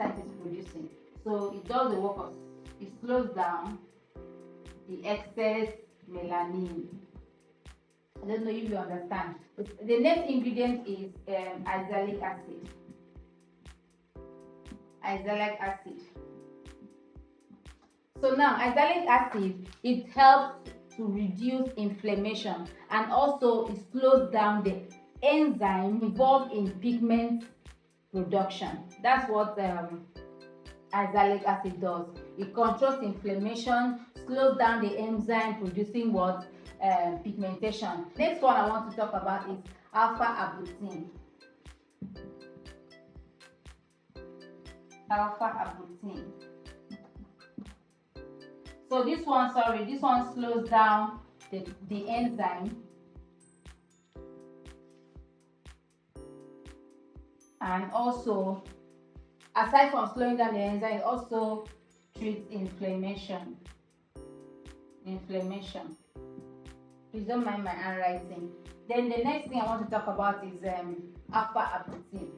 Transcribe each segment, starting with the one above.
site is producing. So it does the work of, it slows down the excess melanin. I don't know if you understand. The next ingredient is azelaic acid. Azelaic acid. So now azelaic acid, it helps to reduce inflammation, and also it slows down the enzyme involved in pigment production. That's what azelaic acid does. It controls inflammation, slows down the enzyme producing what? Pigmentation. Next one I want to talk about is alpha-arbutin. Alpha-arbutin. So this one slows down the enzyme, and also, aside from slowing down the enzyme, it also treats inflammation. Please don't mind my handwriting. Then the next thing I want to talk about is alpha-arbutin.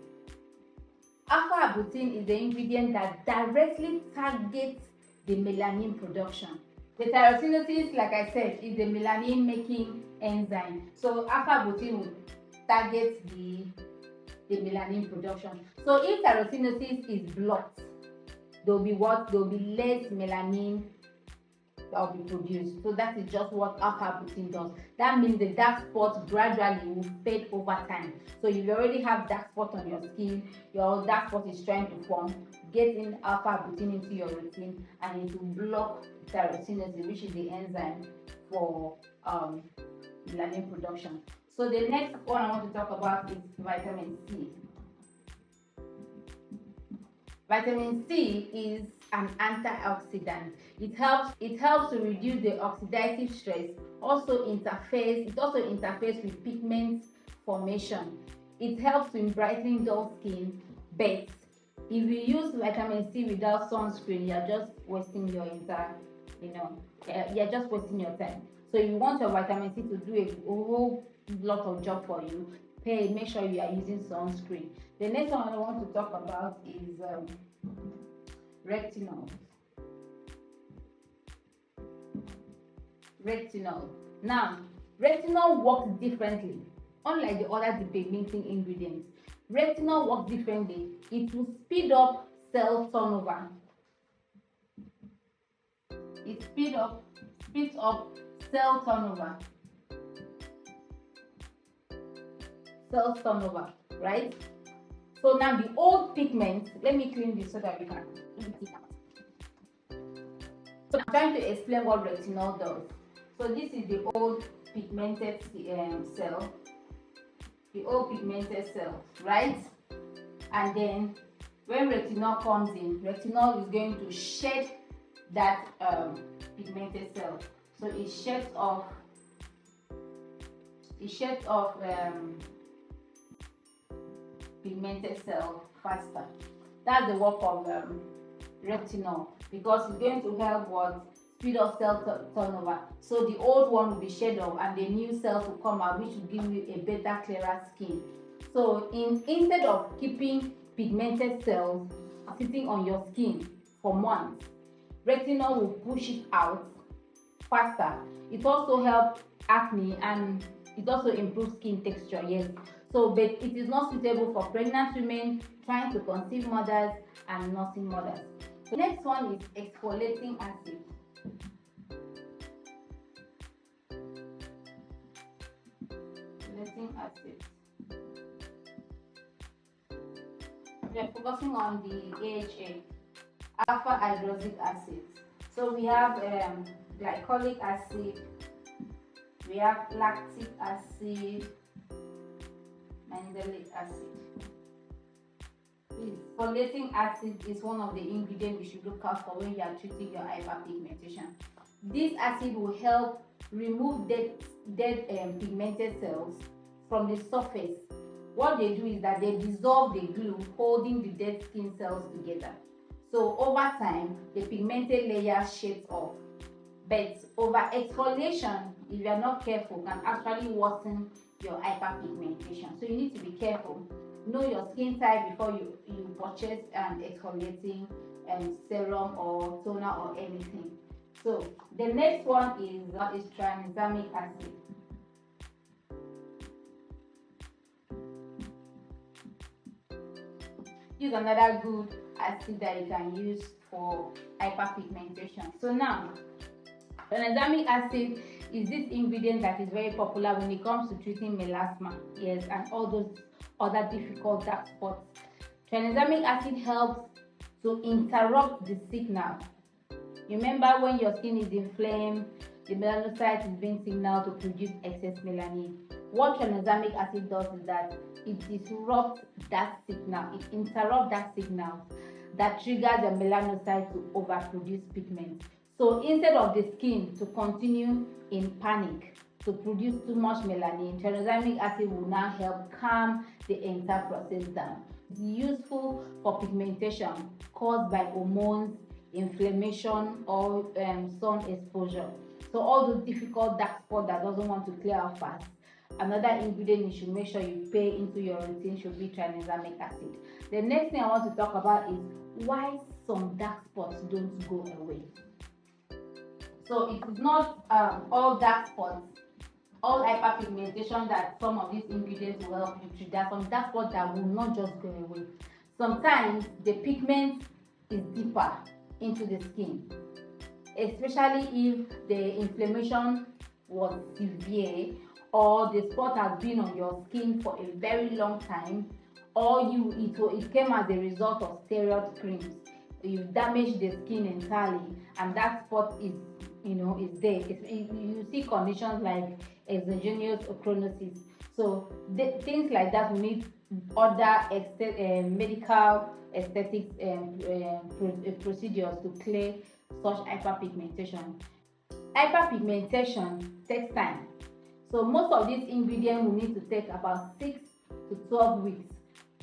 Alpha-arbutin is the ingredient that directly targets the melanin production. The tyrosinosis, like I said, is the melanin making enzyme. So alpha-arbutin will target the melanin production. So if tyrosinosis is blocked, there will be what? There will be less melanin that will be produced. So that is just what alpha-arbutin does. That means the dark spots gradually will fade over time. So if you already have dark spots on your skin, your dark spot is trying to form, get in alpha-arbutin into your routine, and it will block tyrosinosis, which is the enzyme for melanin production. So the next one I want to talk about is vitamin C. Vitamin C is an antioxidant. It helps to reduce the oxidative stress. It also interferes with pigment formation. It helps in brightening dull skin. But if you use vitamin C without sunscreen, you're just wasting your entire, you're just wasting your time. So you want your vitamin C to do a whole lot of job for you. Make sure you are using sunscreen. The next one I want to talk about is retinol. Now, retinol works differently. Unlike the other depigmenting ingredients, retinol works differently. It will speed up cell turnover. It speeds up cell turnover. Cell turnover, right? So now the old pigments, let me clean this so that we can see that. So I'm trying to explain what retinol does. So this is the old pigmented cell. The old pigmented cells, right? And then when retinol comes in, retinol is going to shed that pigmented cell. So it sheds off pigmented cell faster. That's the work of retinol, because it's going to help what? Speed up cell turnover. So the old one will be shed off and the new cells will come out, which will give you a better, clearer skin. So instead of keeping pigmented cells sitting on your skin for months, retinol will push it out faster. It also helps acne, and it also improves skin texture, yes. So, but it is not suitable for pregnant women, trying to conceive mothers, and nursing mothers. The next one is exfoliating acid. Exfoliating acid. We are focusing on the AHA, alpha hydroxy acid. So we have glycolic acid, we have lactic acid, mandelic acid. Exfoliating acid is one of the ingredients you should look out for when you are treating your hyperpigmentation. This acid will help remove dead pigmented cells from the surface. What they do is that they dissolve the glue holding the dead skin cells together. So over time, the pigmented layer sheds off. But over exfoliation, if you are not careful, can actually worsen your hyperpigmentation. So you need to be careful know your skin type before you purchase an exfoliating serum or toner or anything. So the next one is tranexamic acid. Use another good acid that you can use for hyperpigmentation. So now, tranexamic acid is this ingredient that is very popular when it comes to treating melasma, yes, and all those other difficult dark spots. Tranexamic acid helps to interrupt the signal. Remember, when your skin is inflamed, the melanocyte is being signaled to produce excess melanin. What tranexamic acid does is that it disrupts that signal, it interrupts that signal that triggers the melanocyte to overproduce pigment. So instead of the skin to continue in panic to produce too much melanin, tranexamic acid will now help calm the entire process down. It's useful for pigmentation caused by hormones, inflammation, or sun exposure. So all those difficult dark spots that doesn't want to clear out fast, another ingredient you should make sure you pay into your routine should be tranexamic acid. The next thing I want to talk about is why some dark spots don't go away. So it is not all dark spots, all hyperpigmentation that some of these ingredients will help you treat. There are some dark spots that will not just go away. Sometimes the pigment is deeper into the skin, especially if the inflammation was severe, or the spot has been on your skin for a very long time, or it came as a result of steroid creams. You damaged the skin entirely, and that spot is there. You see conditions like exogenous ochronosis. So things like that will need other medical aesthetics procedures to clear such hyperpigmentation. Hyperpigmentation takes time. So most of these ingredients will need to take about 6 to 12 weeks,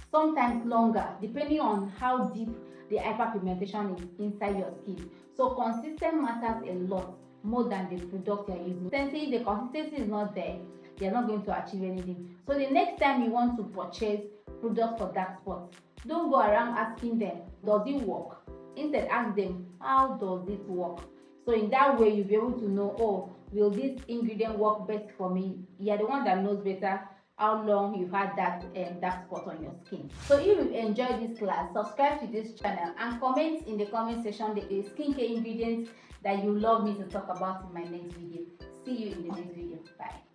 sometimes longer, depending on how deep the hyperpigmentation is inside your skin. So consistency matters a lot more than the product you're using. Since the consistency is not there, you're not going to achieve anything. So the next time you want to purchase products for dark spots, don't go around asking them, does it work? Instead, ask them, how does it work? So in that way, you'll be able to know, oh, will this ingredient work best for me? You're the one that knows better how long you've had that dark spot on your skin. So if you enjoyed this class, subscribe to this channel and comment in the comment section the skincare ingredients that you love me to talk about in my next video. See you in the next video. Bye.